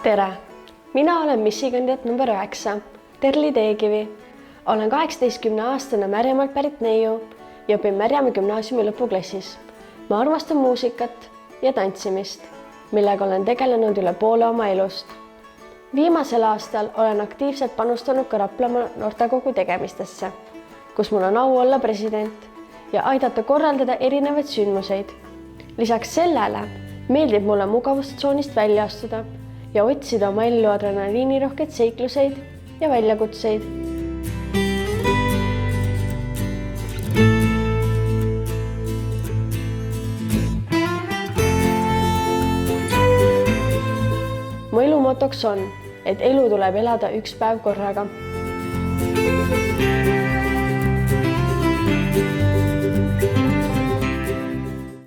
Tere! Mina olen missikandidaat number 9, Terli Teekivi. Olen 18-aastane Märjamaalt pärit neiu ja õpin Märjamäe gümnaasiumi lõpuklassis. Ma armastan muusikat ja tantsimist, millega olen tegelenud üle poole oma elust. Viimasel aastal olen aktiivselt panustanud ka Raplamaa noortekogu tegemistesse, kus mul on au olla president ja aidata korraldada erinevaid sündmuseid. Lisaks sellele meeldib mulle mugavustsoonist välja astuda ja otsida oma ellu adrenaliinirohkeid seikluseid ja väljakutseid. Mu elu motoks on, et elu tuleb elada üks päev korraga.